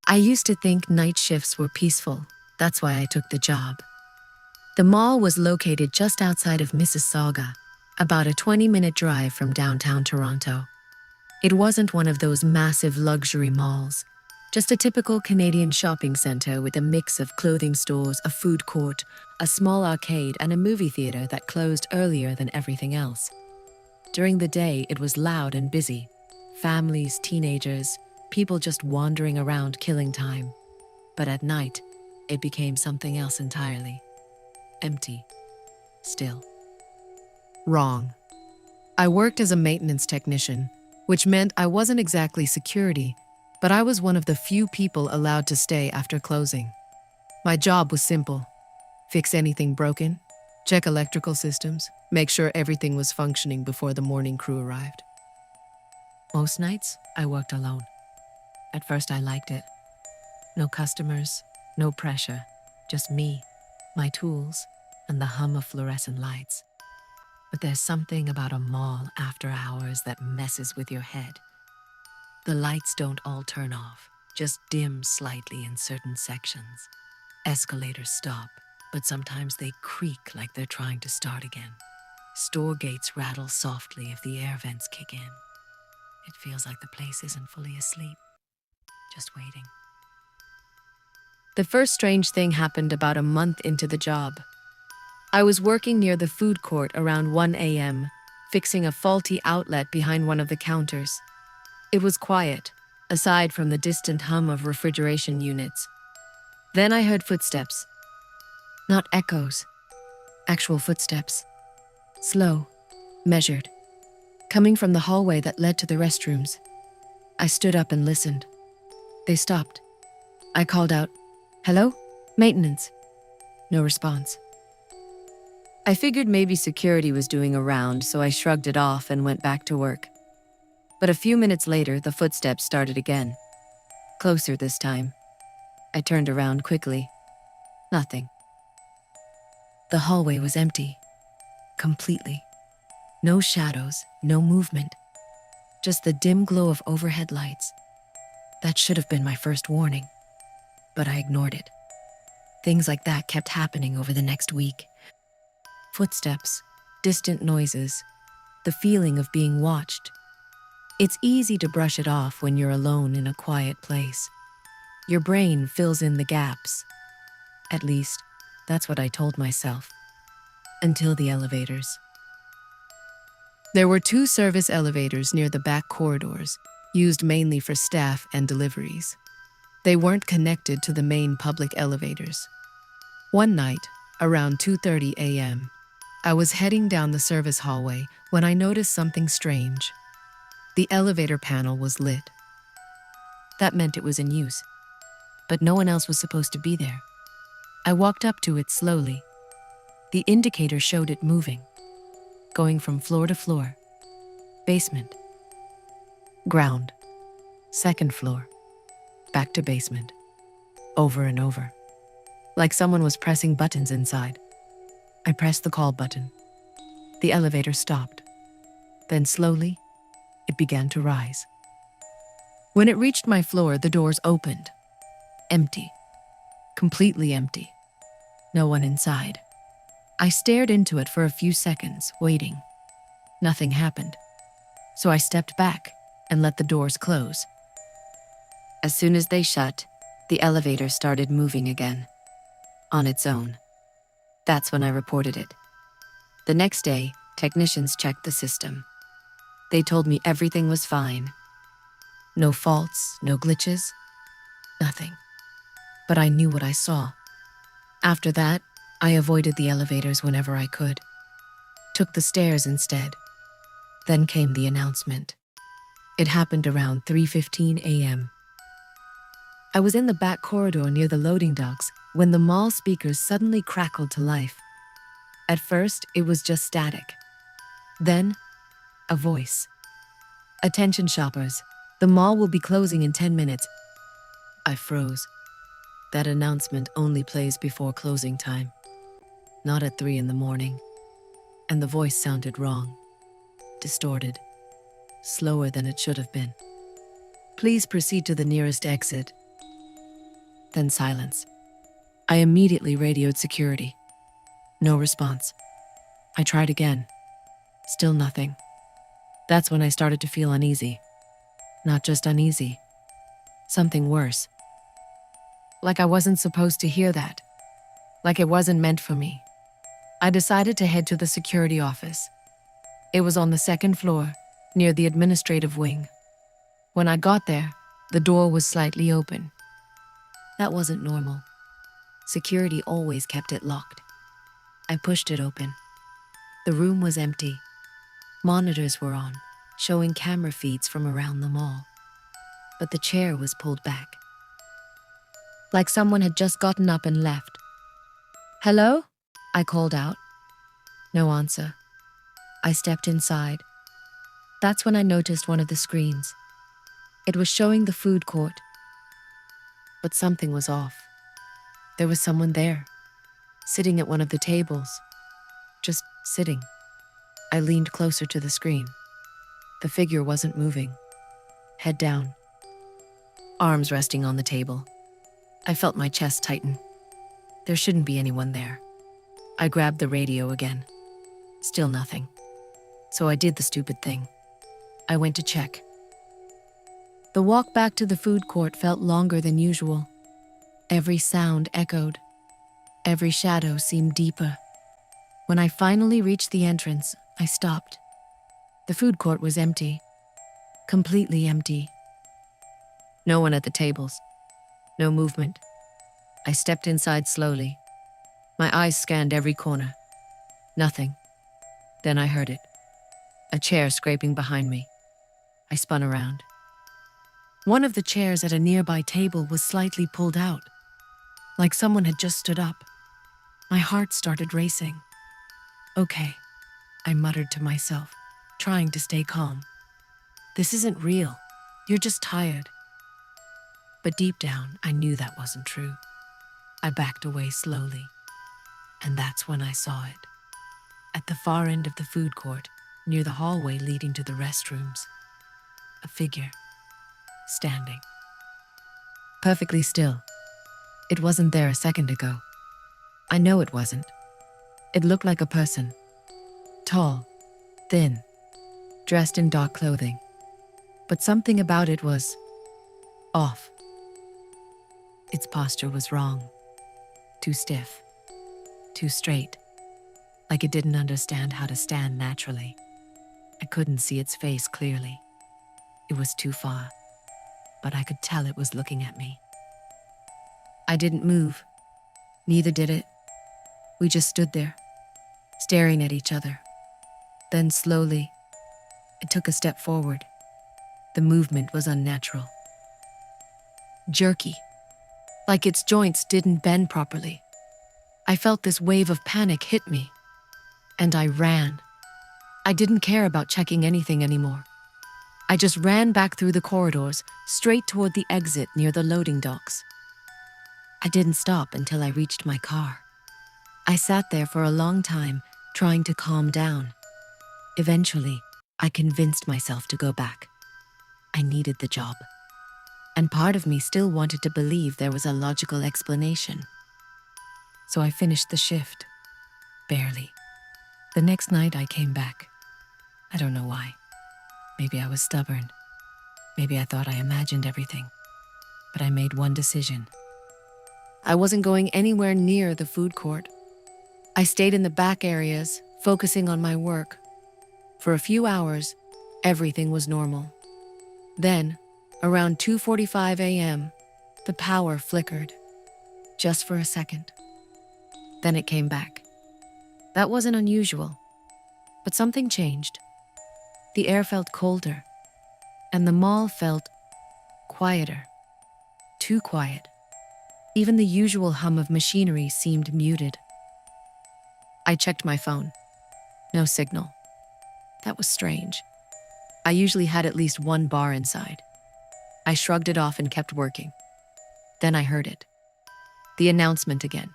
I used to think night shifts were peaceful. That's why I took the job. The mall was located just outside of Mississauga, about a 20-minute drive from downtown Toronto. It wasn't one of those massive luxury malls, just a typical Canadian shopping center with a mix of clothing stores, a food court, a small arcade, and a movie theater that closed earlier than everything else. During the day, it was loud and busy. Families, teenagers, people just wandering around killing time. But at night, it became something else entirely. Empty. Still. Wrong. I worked as a maintenance technician, which meant I wasn't exactly security, but I was one of the few people allowed to stay after closing. My job was simple. Fix anything broken, check electrical systems, make sure everything was functioning before the morning crew arrived. Most nights, I worked alone. At first, I liked it. No customers, no pressure, just me, my tools, and the hum of fluorescent lights. But there's something about a mall after hours that messes with your head. The lights don't all turn off, just dim slightly in certain sections. Escalators stop, but sometimes they creak like they're trying to start again. Store gates rattle softly if the air vents kick in. It feels like the place isn't fully asleep, just waiting. The first strange thing happened about a month into the job. I was working near the food court around 1 a.m., fixing a faulty outlet behind one of the counters. It was quiet, aside from the distant hum of refrigeration units. Then I heard footsteps. Not echoes, actual footsteps. Slow, measured, coming from the hallway that led to the restrooms. I stood up and listened. They stopped. I called out, "Hello? Maintenance." No response. I figured maybe security was doing a round, so I shrugged it off and went back to work. But a few minutes later, the footsteps started again. Closer this time. I turned around quickly. Nothing. The hallway was empty. Completely. No shadows, no movement. Just the dim glow of overhead lights. That should have been my first warning. But I ignored it. Things like that kept happening over the next week. Footsteps, distant noises, the feeling of being watched. It's easy to brush it off when you're alone in a quiet place. Your brain fills in the gaps. At least, that's what I told myself. Until the elevators. There were 2 service elevators near the back corridors, used mainly for staff and deliveries. They weren't connected to the main public elevators. One night, around 2:30 a.m., I was heading down the service hallway when I noticed something strange. The elevator panel was lit. That meant it was in use, but no one else was supposed to be there. I walked up to it slowly. The indicator showed it moving, going from floor to floor. Basement. Ground. Second floor. Back to basement. Over and over. Like someone was pressing buttons inside. I pressed the call button. The elevator stopped. Then slowly, it began to rise. When it reached my floor, the doors opened. Empty. Completely empty. No one inside. I stared into it for a few seconds, waiting. Nothing happened. So I stepped back and let the doors close. As soon as they shut, the elevator started moving again. On its own. That's when I reported it. The next day, technicians checked the system. They told me everything was fine. No faults, no glitches, nothing. But I knew what I saw. After that, I avoided the elevators whenever I could. Took the stairs instead. Then came the announcement. It happened around 3:15 a.m. I was in the back corridor near the loading docks when the mall speakers suddenly crackled to life. At first, it was just static. Then, a voice. "Attention shoppers, the mall will be closing in 10 minutes. I froze. That announcement only plays before closing time. Not at 3 in the morning. And the voice sounded wrong. Distorted. Slower than it should have been. Please proceed to the nearest exit. then silence. I immediately radioed security. No response. I tried again. Still nothing. That's when I started to feel uneasy. Not just uneasy. Something worse. Like I wasn't supposed to hear that. Like it wasn't meant for me. I decided to head to the security office. It was on the second floor, near the administrative wing. When I got there, the door was slightly open. That wasn't normal. Security always kept it locked. I pushed it open. The room was empty. Monitors were on, showing camera feeds from around the mall. But the chair was pulled back. Like someone had just gotten up and left. "Hello?" I called out. No answer. I stepped inside. That's when I noticed one of the screens. It was showing the food court. But something was off. There was someone there, sitting at one of the tables. Just sitting. I leaned closer to the screen. The figure wasn't moving. Head down. Arms resting on the table. I felt my chest tighten. There shouldn't be anyone there. I grabbed the radio again. Still nothing. So I did the stupid thing. I went to check. The walk back to the food court felt longer than usual. Every sound echoed. Every shadow seemed deeper. When I finally reached the entrance, I stopped. The food court was empty. Completely empty. No one at the tables. No movement. I stepped inside slowly. My eyes scanned every corner. Nothing. Then I heard it. A chair scraping behind me. I spun around. One of the chairs at a nearby table was slightly pulled out, like someone had just stood up. My heart started racing. "Okay," I muttered to myself, trying to stay calm. "This isn't real. You're just tired." But deep down, I knew that wasn't true. I backed away slowly, and that's when I saw it. At the far end of the food court, near the hallway leading to the restrooms, a figure, standing. Perfectly still. It wasn't there a second ago. I know it wasn't. It looked like a person. Tall, thin, dressed in dark clothing. But something about it was off. Its posture was wrong. Too stiff. Too straight. Like it didn't understand how to stand naturally. I couldn't see its face clearly. It was too far, but I could tell it was looking at me. I didn't move. Neither did it. We just stood there, staring at each other. Then slowly, it took a step forward. The movement was unnatural. Jerky. Like its joints didn't bend properly. I felt this wave of panic hit me, and I ran. I didn't care about checking anything anymore. I just ran back through the corridors, straight toward the exit near the loading docks. I didn't stop until I reached my car. I sat there for a long time, trying to calm down. Eventually, I convinced myself to go back. I needed the job. And part of me still wanted to believe there was a logical explanation. So I finished the shift. Barely. The next night I came back. I don't know why. Maybe I was stubborn. Maybe I thought I imagined everything. But I made one decision. I wasn't going anywhere near the food court. I stayed in the back areas, focusing on my work. For a few hours, everything was normal. Then, around 2:45 a.m., the power flickered. Just for a second. Then it came back. That wasn't unusual. But something changed. The air felt colder, and the mall felt quieter. Too quiet. Even the usual hum of machinery seemed muted. I checked my phone. No signal. That was strange. I usually had at least one bar inside. I shrugged it off and kept working. Then I heard it. The announcement again.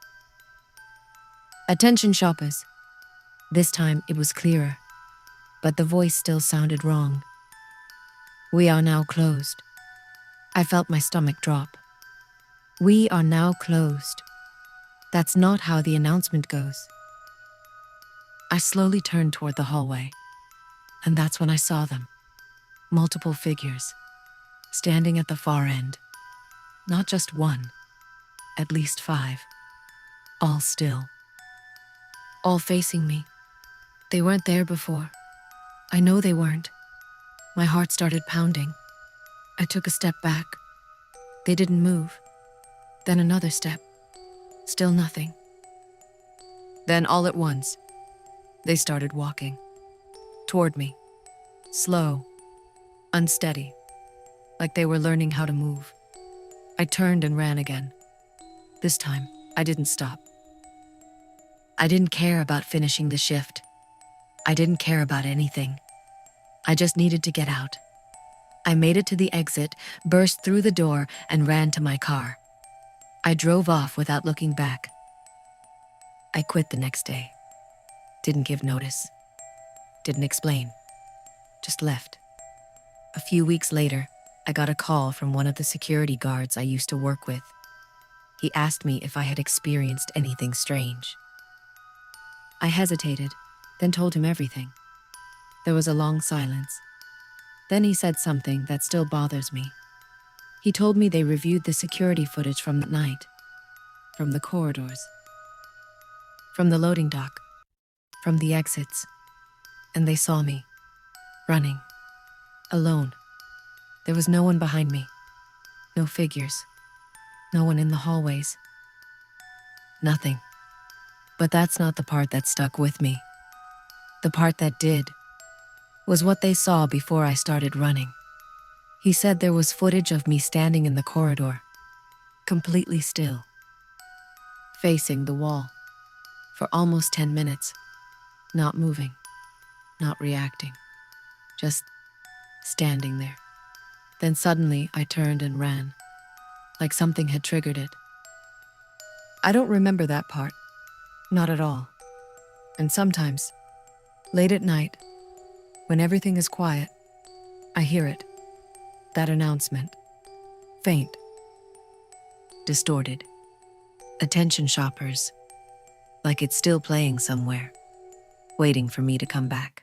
"Attention shoppers." This time it was clearer, but the voice still sounded wrong. "We are now closed." I felt my stomach drop. "We are now closed." That's not how the announcement goes. I slowly turned toward the hallway, and that's when I saw them. Multiple figures, standing at the far end. Not just one, at least 5. All still. All facing me. They weren't there before. I know they weren't. My heart started pounding. I took a step back. They didn't move. Then another step. Still nothing. Then all at once, they started walking. Toward me. Slow. Unsteady. Like they were learning how to move. I turned and ran again. This time, I didn't stop. I didn't care about finishing the shift. I didn't care about anything. I just needed to get out. I made it to the exit, burst through the door, and ran to my car. I drove off without looking back. I quit the next day. Didn't give notice. Didn't explain. Just left. A few weeks later, I got a call from one of the security guards I used to work with. He asked me if I had experienced anything strange. I hesitated, then told him everything. There was a long silence. Then he said something that still bothers me. He told me they reviewed the security footage from that night, from the corridors, from the loading dock, from the exits, and they saw me, running, alone. There was no one behind me, no figures, no one in the hallways. Nothing. But that's not the part that stuck with me. The part that did was what they saw before I started running. He said there was footage of me standing in the corridor, completely still, facing the wall, for almost 10 minutes, not moving, not reacting, just standing there. Then suddenly I turned and ran, like something had triggered it. I don't remember that part, not at all. And sometimes, late at night, when everything is quiet, I hear it, that announcement, faint, distorted, attention shoppers, like it's still playing somewhere, waiting for me to come back.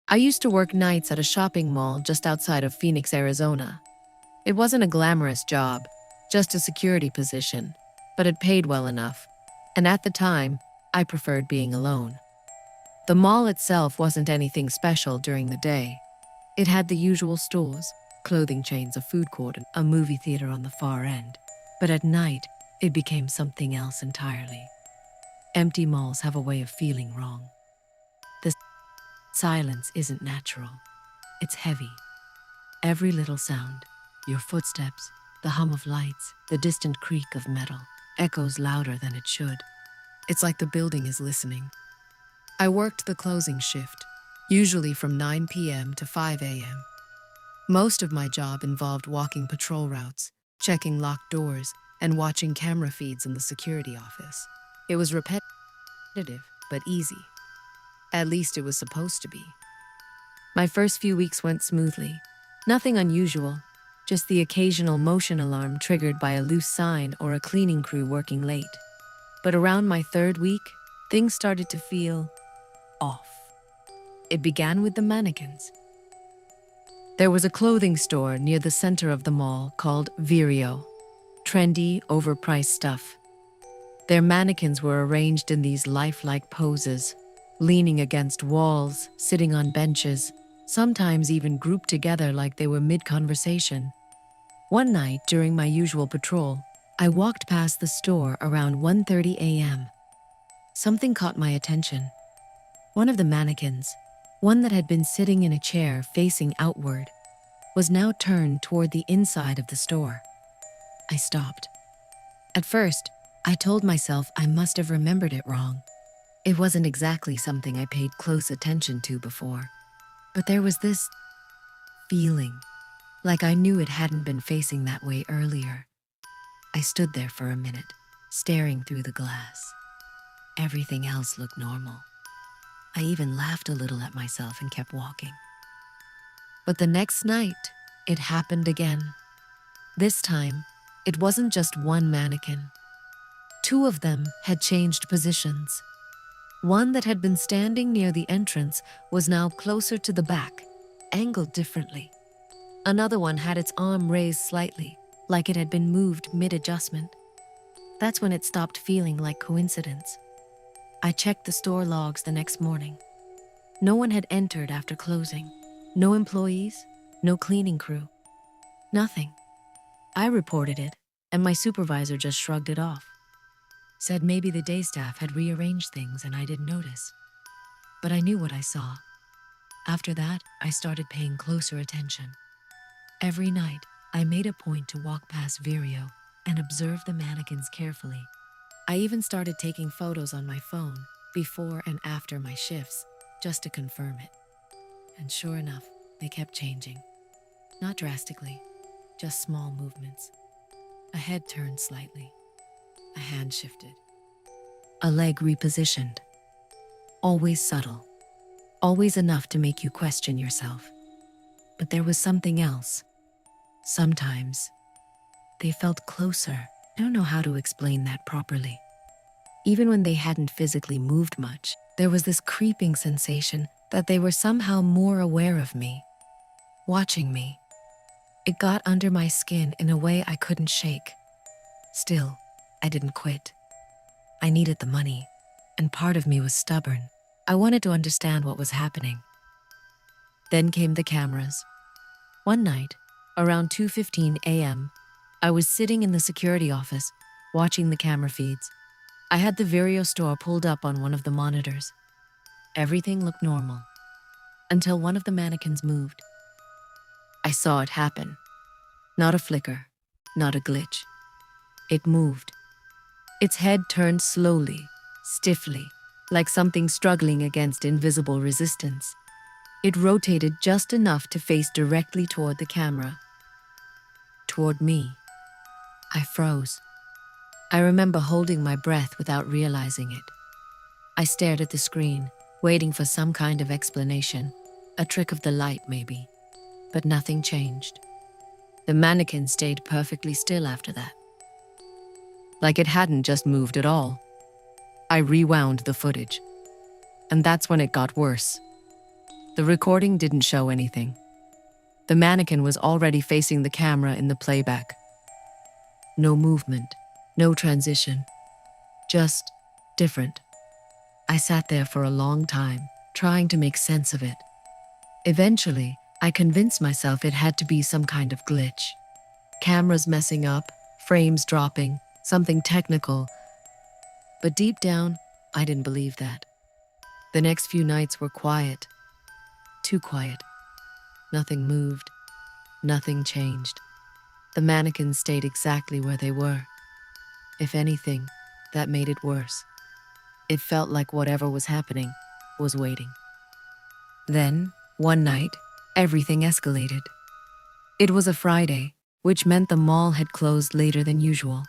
I used to work nights at a shopping mall just outside of Phoenix, Arizona. It wasn't a glamorous job, just a security position, but it paid well enough. And at the time, I preferred being alone. The mall itself wasn't anything special during the day. It had the usual stores, clothing chains, a food court, and a movie theater on the far end. But at night, it became something else entirely. Empty malls have a way of feeling wrong. The silence isn't natural. It's heavy. Every little sound, your footsteps, the hum of lights, the distant creak of metal, echoes louder than it should. It's like the building is listening. I worked the closing shift, usually from 9 p.m. to 5 a.m. Most of my job involved walking patrol routes, checking locked doors, and watching camera feeds in the security office. It was repetitive, but easy. At least it was supposed to be. My first few weeks went smoothly. Nothing unusual, just the occasional motion alarm triggered by a loose sign or a cleaning crew working late. But around my 3rd week, things started to feel off. It began with the mannequins. There was a clothing store near the center of the mall called Vireo. Trendy, overpriced stuff. Their mannequins were arranged in these lifelike poses, leaning against walls, sitting on benches, sometimes even grouped together like they were mid-conversation. One night during my usual patrol, I walked past the store around 1:30 a.m. Something caught my attention. One of the mannequins, one that had been sitting in a chair facing outward, was now turned toward the inside of the store. I stopped. At first, I told myself I must have remembered it wrong. It wasn't exactly something I paid close attention to before. But there was this feeling, like I knew it hadn't been facing that way earlier. I stood there for a minute, staring through the glass. Everything else looked normal. I even laughed a little at myself and kept walking. But the next night, it happened again. This time, it wasn't just one mannequin. Two of them had changed positions. One that had been standing near the entrance was now closer to the back, angled differently. Another one had its arm raised slightly, like it had been moved mid-adjustment. That's when it stopped feeling like coincidence. I checked the store logs the next morning. No one had entered after closing. No employees, no cleaning crew. Nothing. I reported it, and my supervisor just shrugged it off. Said maybe the day staff had rearranged things and I didn't notice. But I knew what I saw. After that, I started paying closer attention. Every night, I made a point to walk past Vireo and observe the mannequins carefully. I even started taking photos on my phone before and after my shifts, just to confirm it. And sure enough, they kept changing. Not drastically, just small movements. A head turned slightly. A hand shifted. A leg repositioned. Always subtle. Always enough to make you question yourself. But there was something else. Sometimes, they felt closer. I don't know how to explain that properly. Even when they hadn't physically moved much, there was this creeping sensation that they were somehow more aware of me, watching me. It got under my skin in a way I couldn't shake. Still, I didn't quit. I needed the money, and part of me was stubborn. I wanted to understand what was happening. Then came the cameras. One night, around 2:15 a.m., I was sitting in the security office, watching the camera feeds. I had the Vireo store pulled up on one of the monitors. Everything looked normal, until one of the mannequins moved. I saw it happen. Not a flicker, not a glitch. It moved. Its head turned slowly, stiffly, like something struggling against invisible resistance. It rotated just enough to face directly toward the camera. Toward me. I froze. I remember holding my breath without realizing it. I stared at the screen, waiting for some kind of explanation, a trick of the light maybe. But nothing changed. The mannequin stayed perfectly still after that. Like it hadn't just moved at all. I rewound the footage. And that's when it got worse. The recording didn't show anything. The mannequin was already facing the camera in the playback. No movement, no transition. Just different. I sat there for a long time, trying to make sense of it. Eventually, I convinced myself it had to be some kind of glitch. Cameras messing up, frames dropping, something technical. But deep down, I didn't believe that. The next few nights were quiet. Too quiet. Nothing moved. Nothing changed. The mannequins stayed exactly where they were. If anything, that made it worse. It felt like whatever was happening was waiting. Then, one night, everything escalated. It was a Friday, which meant the mall had closed later than usual.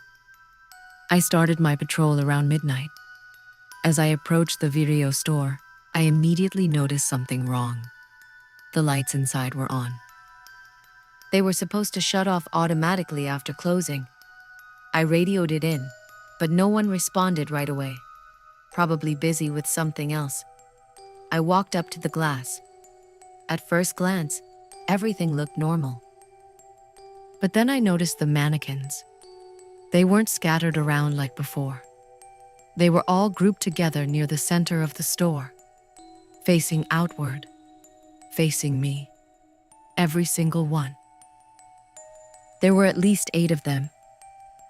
I started my patrol around midnight. As I approached the Vireo store, I immediately noticed something wrong. The lights inside were on. They were supposed to shut off automatically after closing. I radioed it in, but no one responded right away. Probably busy with something else. I walked up to the glass. At first glance, everything looked normal. But then I noticed the mannequins. They weren't scattered around like before. They were all grouped together near the center of the store, facing outward, facing me. Every single one. There were at least 8 of them,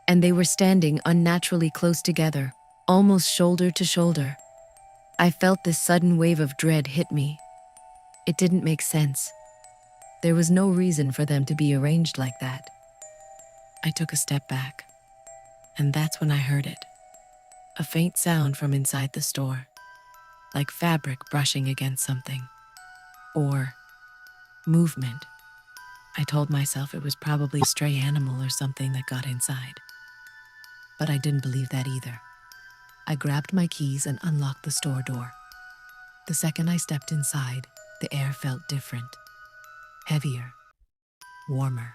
and they were standing unnaturally close together, almost shoulder to shoulder. I felt this sudden wave of dread hit me. It didn't make sense. There was no reason for them to be arranged like that. I took a step back, and that's when I heard it. A faint sound from inside the store, like fabric brushing against something. Or movement. I told myself it was probably a stray animal or something that got inside. But I didn't believe that either. I grabbed my keys and unlocked the store door. The second I stepped inside, the air felt different. Heavier. Warmer.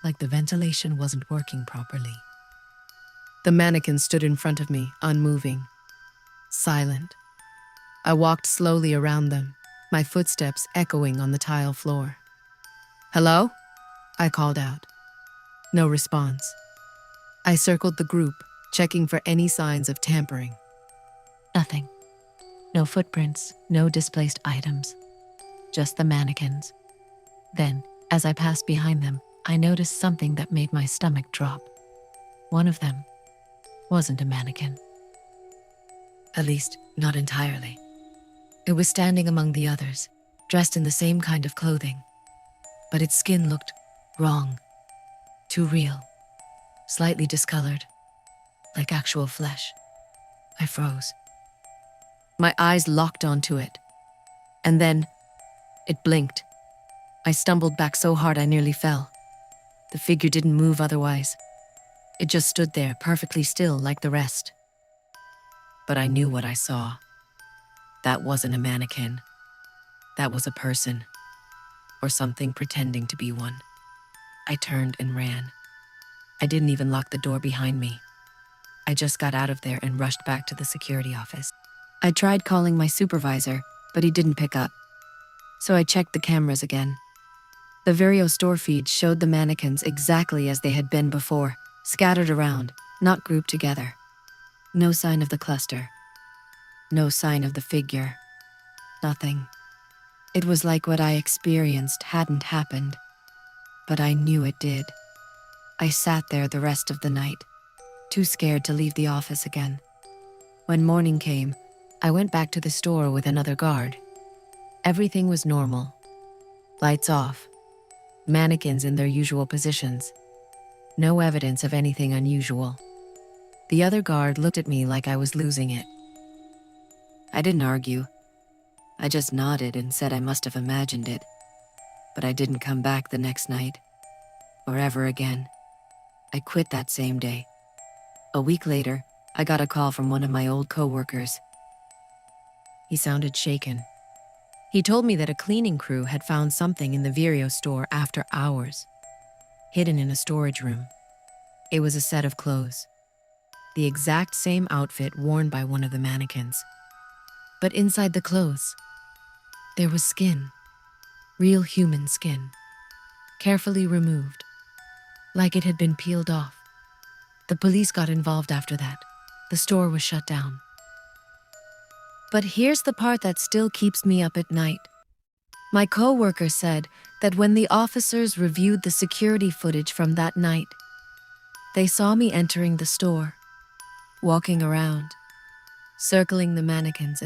like the ventilation wasn't working properly. The mannequin stood in front of me, unmoving, silent. I walked slowly around them, my footsteps echoing on the tile floor. "Hello?" I called out. No response. I circled the group, checking for any signs of tampering. Nothing. No footprints, no displaced items. Just the mannequins. Then, as I passed behind them, I noticed something that made my stomach drop. One of them wasn't a mannequin. At least, not entirely. It was standing among the others, dressed in the same kind of clothing. But its skin looked wrong, too real, slightly discolored, like actual flesh. I froze. My eyes locked onto it. And then, it blinked. I stumbled back so hard I nearly fell. The figure didn't move otherwise. It just stood there, perfectly still like the rest. But I knew what I saw. That wasn't a mannequin. That was a person. Or something pretending to be one. I turned and ran. I didn't even lock the door behind me. I just got out of there and rushed back to the security office. I tried calling my supervisor, but he didn't pick up. So I checked the cameras again. The Vireo store feed showed the mannequins exactly as they had been before, scattered around, not grouped together. No sign of the cluster. No sign of the figure. Nothing. It was like what I experienced hadn't happened. But I knew it did. I sat there the rest of the night, too scared to leave the office again. When morning came, I went back to the store with another guard. Everything was normal. Lights off. Mannequins in their usual positions. No evidence of anything unusual. The other guard looked at me like I was losing it. I didn't argue. I just nodded and said I must have imagined it. But I didn't come back the next night. Or ever again. I quit that same day. A week later, I got a call from one of my old co-workers. He sounded shaken. He told me that a cleaning crew had found something in the Vireo store after hours, hidden in a storage room. It was a set of clothes. The exact same outfit worn by one of the mannequins. But inside the clothes, there was skin. Real human skin. Carefully removed. Like it had been peeled off. The police got involved after that. The store was shut down. But here's the part that still keeps me up at night. My co-worker said that when the officers reviewed the security footage from that night, they saw me entering the store, walking around, circling the mannequins,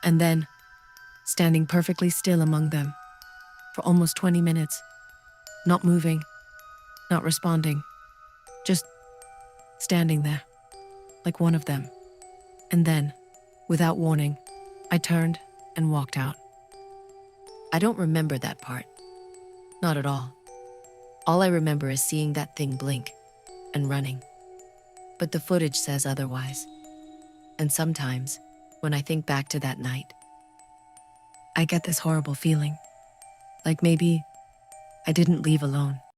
and then standing perfectly still among them for almost 20 minutes, not moving, not responding, just standing there, like one of them. And then, without warning, I turned and walked out. I don't remember that part. Not at all. All I remember is seeing that thing blink and running. But the footage says otherwise. And sometimes, when I think back to that night, I get this horrible feeling. Like maybe I didn't leave alone.